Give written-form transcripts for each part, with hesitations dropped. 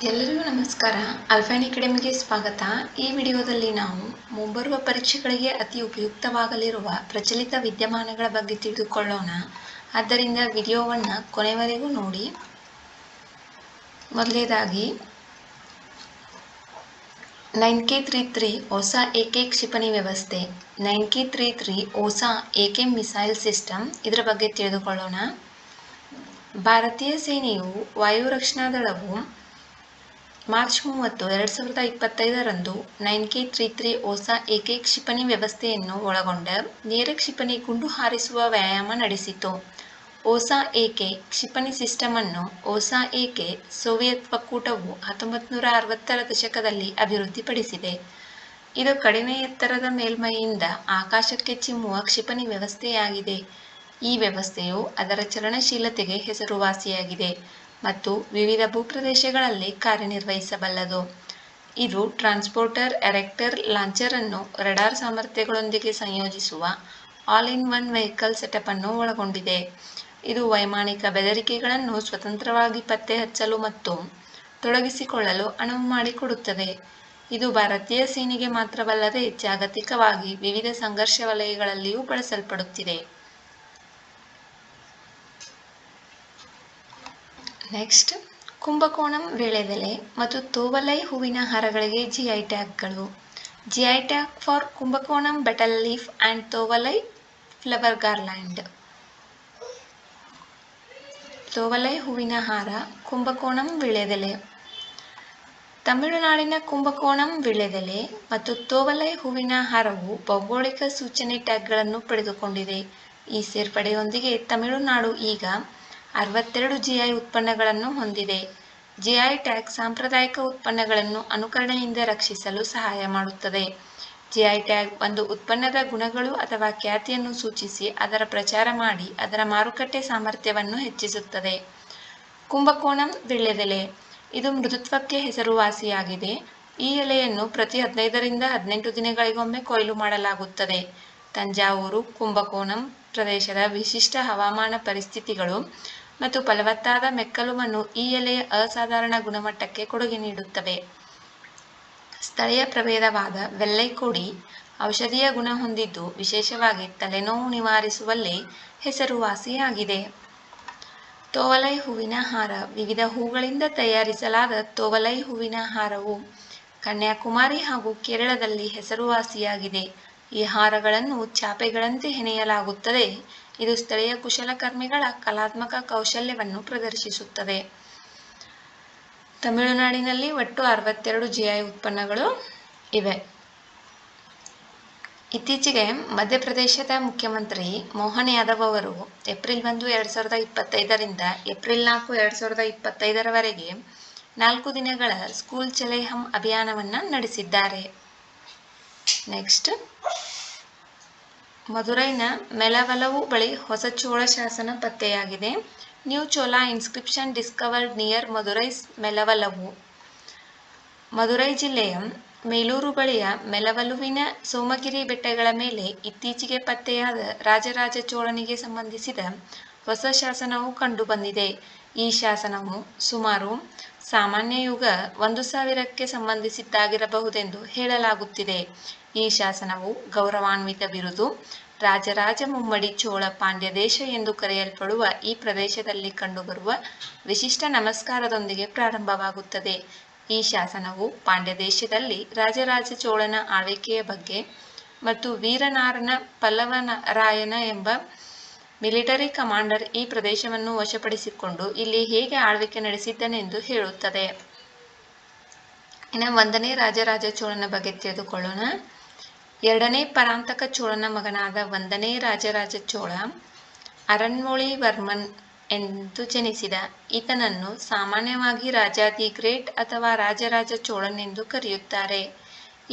ಎಲ್ಲರಿಗೂ ನಮಸ್ಕಾರ. ಅಲ್ಫೈನ್ ಅಕಾಡೆಮಿಗೆ ಸ್ವಾಗತ. ಈ ವಿಡಿಯೋದಲ್ಲಿ ನಾವು ಮುಂಬರುವ ಪರೀಕ್ಷೆಗಳಿಗೆ ಅತಿ ಉಪಯುಕ್ತವಾಗಲಿರುವ ಪ್ರಚಲಿತ ವಿದ್ಯಮಾನಗಳ ಬಗ್ಗೆ ತಿಳಿದುಕೊಳ್ಳೋಣ. ಆದ್ದರಿಂದ ವಿಡಿಯೋವನ್ನು ಕೊನೆವರೆಗೂ ನೋಡಿ. ಮೊದಲನೇದಾಗಿ 9K33 ಹೊಸ AK ಕ್ಷಿಪಣಿ ವ್ಯವಸ್ಥೆ. 9K33 ಹೊಸ AK ಮಿಸೈಲ್ ಸಿಸ್ಟಮ್, ಇದರ ಬಗ್ಗೆ ತಿಳಿದುಕೊಳ್ಳೋಣ. ಭಾರತೀಯ ಸೇನೆಯು ವಾಯು ರಕ್ಷಣಾ ದಳವು ಮಾರ್ಚ್ 30, 2025ರಂದು 9K33 ಹೊಸ AK ಕ್ಷಿಪಣಿ ವ್ಯವಸ್ಥೆಯನ್ನು ಒಳಗೊಂಡ ನೇರ ಕ್ಷಿಪಣಿ ಗುಂಡು ಹಾರಿಸುವ ವ್ಯಾಯಾಮ ನಡೆಸಿತು. ಹೊಸ AK ಕ್ಷಿಪಣಿ ಸಿಸ್ಟಮ್ ಅನ್ನು ಹೊಸ AK ಸೋವಿಯತ್ ಒಕ್ಕೂಟವು 1960ರ ದಶಕದಲ್ಲಿ ಅಭಿವೃದ್ಧಿಪಡಿಸಿದೆ. ಇದು ಕಡಿಮೆ ಎತ್ತರದ ಮೇಲ್ಮೈಯಿಂದ ಆಕಾಶಕ್ಕೆ ಚಿಮ್ಮುವ ಕ್ಷಿಪಣಿ ವ್ಯವಸ್ಥೆಯಾಗಿದೆ. ಈ ವ್ಯವಸ್ಥೆಯು ಅದರ ಚಲನಶೀಲತೆಗೆ ಹೆಸರುವಾಸಿಯಾಗಿದೆ ಮತ್ತು ವಿವಿಧ ಭೂಪ್ರದೇಶಗಳಲ್ಲಿ ಕಾರ್ಯನಿರ್ವಹಿಸಬಲ್ಲದು. ಇದು ಟ್ರಾನ್ಸ್ಪೋರ್ಟರ್ ಎರೆಕ್ಟರ್ ಲಾಂಚರ್ ಅನ್ನು ರಡಾರ್ ಸಾಮರ್ಥ್ಯಗಳೊಂದಿಗೆ ಸಂಯೋಜಿಸುವ ಆಲ್-ಇನ್-ಒನ್ ವೆಹಿಕಲ್ ಸೆಟಪ್ ಅನ್ನು ಒಳಗೊಂಡಿದೆ. ಇದು ವೈಮಾನಿಕ ಬೆದರಿಕೆಗಳನ್ನು ಸ್ವತಂತ್ರವಾಗಿ ಪತ್ತೆಹಚ್ಚಲು ಮತ್ತು ತೊಡಗಿಸಿಕೊಳ್ಳಲು ಅನುವು ಮಾಡಿಕೊಡುತ್ತದೆ. ಇದು ಭಾರತೀಯ ಸೇನೆಗೆ ಮಾತ್ರವಲ್ಲದೆ ಜಾಗತಿಕವಾಗಿ ವಿವಿಧ ಸಂಘರ್ಷ ವಲಯಗಳಲ್ಲಿಯೂ ಬಳಸಲ್ಪಡುತ್ತಿದೆ. ನೆಕ್ಸ್ಟ್, ಕುಂಭಕೋಣಂ ವೀಳ್ಯದೆಲೆ ಮತ್ತು ತೋವಲೈ ಹೂವಿನ ಹಾರಗಳಿಗೆ GI ಟ್ಯಾಗ್ಗಳು. GI tag for Kumbakonam betel leaf and Thovalai flower garland. Thovalai ಹೂವಿನ ಹಾರ, ಕುಂಭಕೋಣಂ ವೀಳ್ಯದೆಲೆ. ತಮಿಳುನಾಡಿನ ಕುಂಭಕೋಣಂ ವೀಳ್ಯದೆಲೆ ಮತ್ತು ತೋವಲೈ ಹೂವಿನ ಹಾರವು ಭೌಗೋಳಿಕ ಸೂಚನೆ ಟ್ಯಾಗ್ಗಳನ್ನು ಪಡೆದುಕೊಂಡಿದೆ. ಈ ಸೇರ್ಪಡೆಯೊಂದಿಗೆ ತಮಿಳುನಾಡು ಈಗ 62 GI ಉತ್ಪನ್ನಗಳನ್ನು ಹೊಂದಿದೆ. GI ಟ್ಯಾಗ್ ಸಾಂಪ್ರದಾಯಿಕ ಉತ್ಪನ್ನಗಳನ್ನು ಅನುಕರಣೆಯಿಂದ ರಕ್ಷಿಸಲು ಸಹಾಯ ಮಾಡುತ್ತದೆ. GI ಟ್ಯಾಗ್ ಒಂದು ಉತ್ಪನ್ನದ ಗುಣಗಳು ಅಥವಾ ಖ್ಯಾತಿಯನ್ನು ಸೂಚಿಸಿ ಅದರ ಪ್ರಚಾರ ಮಾಡಿ ಅದರ ಮಾರುಕಟ್ಟೆ ಸಾಮರ್ಥ್ಯವನ್ನು ಹೆಚ್ಚಿಸುತ್ತದೆ. ಕುಂಭಕೋಣಂ ವೀಳ್ಯದೆಲೆ, ಇದು ಮೃದುತ್ವಕ್ಕೆ ಹೆಸರುವಾಸಿಯಾಗಿದೆ. ಈ ಎಲೆಯನ್ನು ಪ್ರತಿ 15ರಿಂದ 18 ದಿನಗಳಿಗೊಮ್ಮೆ ಕೊಯ್ಲು ಮಾಡಲಾಗುತ್ತದೆ. ತಂಜಾವೂರು, ಕುಂಭಕೋಣಂ ಪ್ರದೇಶದ ವಿಶಿಷ್ಟ ಹವಾಮಾನ ಪರಿಸ್ಥಿತಿಗಳು ಮತ್ತು ಫಲವತ್ತಾದ ಮೆಕ್ಕಲು ಮಣ್ಣು ಈ ಎಲೆಯ ಅಸಾಧಾರಣ ಗುಣಮಟ್ಟಕ್ಕೆ ಕೊಡುಗೆ ನೀಡುತ್ತವೆ. ಸ್ಥಳೀಯ ಪ್ರಭೇದವಾದ ವೆಲ್ಲೈಕೊಡಿ ಔಷಧೀಯ ಗುಣ ಹೊಂದಿದ್ದು ವಿಶೇಷವಾಗಿ ತಲೆನೋವು ನಿವಾರಿಸುವಲ್ಲಿ ಹೆಸರುವಾಸಿಯಾಗಿದೆ. ತೋವಲೈ ಹೂವಿನ ಹಾರ, ವಿವಿಧ ಹೂಗಳಿಂದ ತಯಾರಿಸಲಾದ ತೋವಲೈ ಹೂವಿನ ಹಾರವು ಕನ್ಯಾಕುಮಾರಿ ಹಾಗೂ ಕೇರಳದಲ್ಲಿ ಹೆಸರುವಾಸಿಯಾಗಿದೆ. ಈ ಹಾರಗಳನ್ನು ಚಾಪೆಗಳಂತೆ ಹೆಣೆಯಲಾಗುತ್ತದೆ. ಇದು ಸ್ಥಳೀಯ ಕುಶಲಕರ್ಮಿಗಳ ಕಲಾತ್ಮಕ ಕೌಶಲ್ಯವನ್ನು ಪ್ರದರ್ಶಿಸುತ್ತದೆ. ತಮಿಳುನಾಡಿನಲ್ಲಿ ಒಟ್ಟು 62 GI ಉತ್ಪನ್ನಗಳು ಇವೆ. ಇತ್ತೀಚೆಗೆ ಮಧ್ಯಪ್ರದೇಶದ ಮುಖ್ಯಮಂತ್ರಿ ಮೋಹನ್ ಯಾದವ್ ಅವರು ಏಪ್ರಿಲ್ 1, 2025ರಿಂದ ಏಪ್ರಿಲ್ 4, 2025ರವರೆಗೆ 4 ದಿನಗಳ ಸ್ಕೂಲ್ ಚಲೇ ಹಮ್ ಅಭಿಯಾನವನ್ನು ನಡೆಸಿದ್ದಾರೆ. ನೆಕ್ಸ್ಟ್, ಮದುರೈನ ಮೆಲವಲವು ಬಳಿ ಹೊಸ ಚೋಳ ಶಾಸನ ಪತ್ತೆಯಾಗಿದೆ. New Chola inscription discovered near Madurai's Melavalavu. Madurai ಜಿಲ್ಲೆಯ ಮೇಲೂರು ಬಳಿಯ ಮೆಲವಲುವಿನ ಸೋಮಗಿರಿ ಬೆಟ್ಟಗಳ ಮೇಲೆ ಇತ್ತೀಚೆಗೆ ಪತ್ತೆಯಾದ ರಾಜರಾಜ ಚೋಳನಿಗೆ ಸಂಬಂಧಿಸಿದ ಹೊಸ ಶಾಸನವು ಕಂಡುಬಂದಿದೆ. ಈ ಶಾಸನವು ಸುಮಾರು ಸಾಮಾನ್ಯ ಯುಗ 1000ಕ್ಕೆ ಸಂಬಂಧಿಸಿದ್ದಾಗಿರಬಹುದೆಂದು ಹೇಳಲಾಗುತ್ತಿದೆ. ಈ ಶಾಸನವು ಗೌರವಾನ್ವಿತ ಬಿರುದು ರಾಜರಾಜ ಮುಮ್ಮಡಿ ಚೋಳ ಪಾಂಡ್ಯ ದೇಶ ಎಂದು ಕರೆಯಲ್ಪಡುವ ಈ ಪ್ರದೇಶದಲ್ಲಿ ಕಂಡುಬರುವ ವಿಶಿಷ್ಟ ನಮಸ್ಕಾರದೊಂದಿಗೆ ಪ್ರಾರಂಭವಾಗುತ್ತದೆ. ಈ ಶಾಸನವು ಪಾಂಡ್ಯ ದೇಶದಲ್ಲಿ ರಾಜರಾಜ ಚೋಳನ ಆಳ್ವಿಕೆಯ ಬಗ್ಗೆ ಮತ್ತು ವೀರನಾರನ ಪಲ್ಲವರಾಯನ ಎಂಬ ಮಿಲಿಟರಿ ಕಮಾಂಡರ್ ಈ ಪ್ರದೇಶವನ್ನು ವಶಪಡಿಸಿಕೊಂಡು ಇಲ್ಲಿ ಹೇಗೆ ಆಳ್ವಿಕೆ ನಡೆಸಿದ್ದನೆಂದು ಹೇಳುತ್ತದೆ. ಇನ್ನು 1ನೇ ರಾಜರಾಜ ಚೋಳನ ಬಗ್ಗೆ ತಿಳಿದುಕೊಳ್ಳೋಣ. 2ನೇ ಪರಾಂತಕ ಚೋಳನ ಮಗನಾದ 1ನೇ ರಾಜರಾಜ ಚೋಳ ಅರಣ್ಮೊಳಿವರ್ಮನ್ ಎಂದು ಜನಿಸಿದ. ಈತನನ್ನು ಸಾಮಾನ್ಯವಾಗಿ ರಾಜ ದಿ ಗ್ರೇಟ್ ಅಥವಾ ರಾಜರಾಜ ಚೋಳನ್ ಎಂದು ಕರೆಯುತ್ತಾರೆ.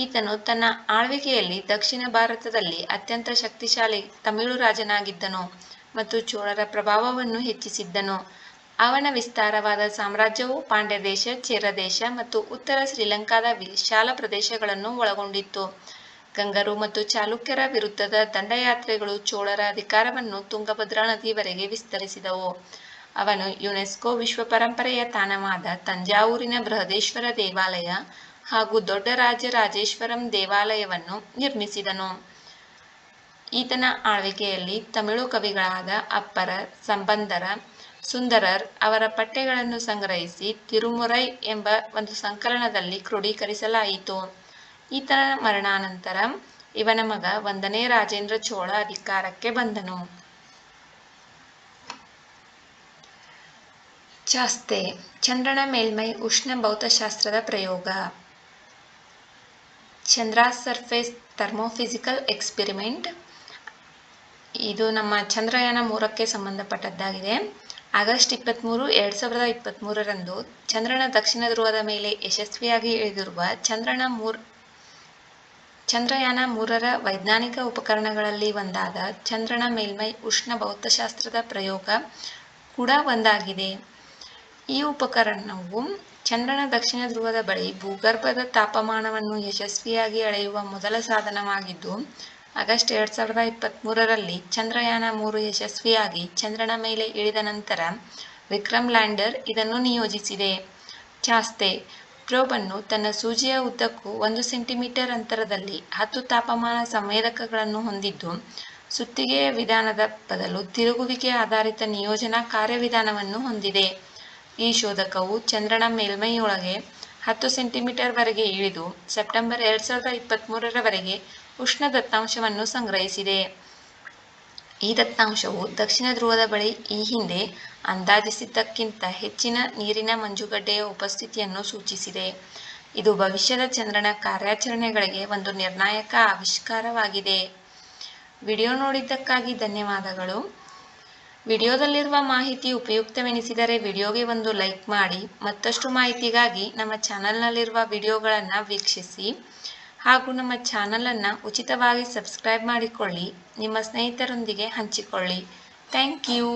ಈತನು ತನ್ನ ಆಳ್ವಿಕೆಯಲ್ಲಿ ದಕ್ಷಿಣ ಭಾರತದಲ್ಲಿ ಅತ್ಯಂತ ಶಕ್ತಿಶಾಲಿ ತಮಿಳು ರಾಜನಾಗಿದ್ದನು ಮತ್ತು ಚೋಳರ ಪ್ರಭಾವವನ್ನು ಹೆಚ್ಚಿಸಿದ್ದನು. ಅವನ ವಿಸ್ತಾರವಾದ ಸಾಮ್ರಾಜ್ಯವು ಪಾಂಡ್ಯ ದೇಶ, ಚೇರ ದೇಶ ಮತ್ತು ಉತ್ತರ ಶ್ರೀಲಂಕಾದ ವಿಶಾಲ ಪ್ರದೇಶಗಳನ್ನು ಒಳಗೊಂಡಿತ್ತು. ಗಂಗರು ಮತ್ತು ಚಾಲುಕ್ಯರ ವಿರುದ್ಧದ ದಂಡಯಾತ್ರೆಗಳು ಚೋಳರ ಅಧಿಕಾರವನ್ನು ತುಂಗಭದ್ರಾ ನದಿಯವರೆಗೆ ವಿಸ್ತರಿಸಿದವು. ಅವನು ಯುನೆಸ್ಕೋ ವಿಶ್ವ ಪರಂಪರೆಯ ತಾಣವಾದ ತಂಜಾವೂರಿನ ಬೃಹದೇಶ್ವರ ದೇವಾಲಯ ಹಾಗೂ ದೊಡ್ಡ ರಾಜರಾಜೇಶ್ವರಂ ದೇವಾಲಯವನ್ನು ನಿರ್ಮಿಸಿದನು. ಈತನ ಆಳ್ವಿಕೆಯಲ್ಲಿ ತಮಿಳು ಕವಿಗಳಾದ ಅಪ್ಪರ, ಸಂಬಂದರ, ಸುಂದರರ್ ಅವರ ಪಠ್ಯಗಳನ್ನು ಸಂಗ್ರಹಿಸಿ ತಿರುಮುರೈ ಎಂಬ ಒಂದು ಸಂಕಲನದಲ್ಲಿ ಕ್ರೋಢೀಕರಿಸಲಾಯಿತು. ಈತನ ಮರಣಾನಂತರ ಇವನ ಮಗ 1ನೇ ರಾಜೇಂದ್ರ ಚೋಳ ಅಧಿಕಾರಕ್ಕೆ ಬಂದನು. ಚಾಸ್ತೆ ಚಂದ್ರನ ಮೇಲ್ಮೈ ಉಷ್ಣ ಭೌತಶಾಸ್ತ್ರದ ಪ್ರಯೋಗ. Chandra's surface thermophysical experiment. ಇದು ನಮ್ಮ ಚಂದ್ರಯಾನ 3ಕ್ಕೆ ಸಂಬಂಧಪಟ್ಟದ್ದಾಗಿದೆ. ಆಗಸ್ಟ್ 23, 2023ರಂದು ಚಂದ್ರನ ದಕ್ಷಿಣ ಧ್ರುವದ ಮೇಲೆ ಯಶಸ್ವಿಯಾಗಿ ಇಳಿದಿರುವ ಚಂದ್ರಯಾನ 3ರ ವೈಜ್ಞಾನಿಕ ಉಪಕರಣಗಳಲ್ಲಿ ಒಂದಾದ ಚಂದ್ರನ ಮೇಲ್ಮೈ ಉಷ್ಣ ಭೌತಶಾಸ್ತ್ರದ ಪ್ರಯೋಗ ಕೂಡ ಒಂದಾಗಿದೆ. ಈ ಉಪಕರಣವು ಚಂದ್ರನ ದಕ್ಷಿಣ ಧ್ರುವದ ಬಳಿ ಭೂಗರ್ಭದ ತಾಪಮಾನವನ್ನು ಯಶಸ್ವಿಯಾಗಿ ಅಳೆಯುವ ಮೊದಲ ಸಾಧನವಾಗಿದ್ದು, ಆಗಸ್ಟ್ 2023ರಲ್ಲಿ ಚಂದ್ರಯಾನ 3 ಯಶಸ್ವಿಯಾಗಿ ಚಂದ್ರನ ಮೇಲೆ ಇಳಿದ ನಂತರ ವಿಕ್ರಮ್ ಲ್ಯಾಂಡರ್ ಇದನ್ನು ನಿಯೋಜಿಸಿದೆ. ಚಾಸ್ತೆ ಪ್ರೋಬನ್ನು ತನ್ನ ಸೂಜಿಯ ಉದ್ದಕ್ಕೂ 1 ಸೆಂಟಿಮೀಟರ್ ಅಂತರದಲ್ಲಿ 10 ತಾಪಮಾನ ಸಂವೇದಕಗಳನ್ನು ಹೊಂದಿದ್ದು, ಸುತ್ತಿಗೆಯ ವಿಧಾನದ ಬದಲು ತಿರುಗುವಿಕೆ ಆಧಾರಿತ ನಿಯೋಜನಾ ಕಾರ್ಯವಿಧಾನವನ್ನು ಹೊಂದಿದೆ. ಈ ಶೋಧಕವು ಚಂದ್ರನ ಮೇಲ್ಮೈಯೊಳಗೆ 10 ಸೆಂಟಿಮೀಟರ್ ವರೆಗೆ ಇಳಿದು ಸೆಪ್ಟೆಂಬರ್ 2023ರವರೆಗೆ ಉಷ್ಣ ದತ್ತಾಂಶವನ್ನು ಸಂಗ್ರಹಿಸಿದೆ. ಈ ದತ್ತಾಂಶವು ದಕ್ಷಿಣ ಧ್ರುವದ ಬಳಿ ಈ ಹಿಂದೆ ಅಂದಾಜಿಸಿದ್ದಕ್ಕಿಂತ ಹೆಚ್ಚಿನ ನೀರಿನ ಮಂಜುಗಡ್ಡೆಯ ಉಪಸ್ಥಿತಿಯನ್ನು ಸೂಚಿಸಿದೆ. ಇದು ಭವಿಷ್ಯದ ಚಂದ್ರನ ಕಾರ್ಯಾಚರಣೆಗಳಿಗೆ ಒಂದು ನಿರ್ಣಾಯಕ ಆವಿಷ್ಕಾರವಾಗಿದೆ. ವಿಡಿಯೋ ನೋಡಿದ್ದಕ್ಕಾಗಿ ಧನ್ಯವಾದಗಳು. ವಿಡಿಯೋದಲ್ಲಿರುವ ಮಾಹಿತಿ ಉಪಯುಕ್ತವೆನಿಸಿದರೆ ವಿಡಿಯೋಗೆ ಒಂದು ಲೈಕ್ ಮಾಡಿ. ಮತ್ತಷ್ಟು ಮಾಹಿತಿಗಾಗಿ ನಮ್ಮ ಚಾನಲ್ನಲ್ಲಿರುವ ವಿಡಿಯೋಗಳನ್ನು ವೀಕ್ಷಿಸಿ ಹಾಗೂ ನಮ್ಮ ಚಾನಲನ್ನು ಉಚಿತವಾಗಿ ಸಬ್ಸ್ಕ್ರೈಬ್ ಮಾಡಿಕೊಳ್ಳಿ. ನಿಮ್ಮ ಸ್ನೇಹಿತರೊಂದಿಗೆ ಹಂಚಿಕೊಳ್ಳಿ. Thank you.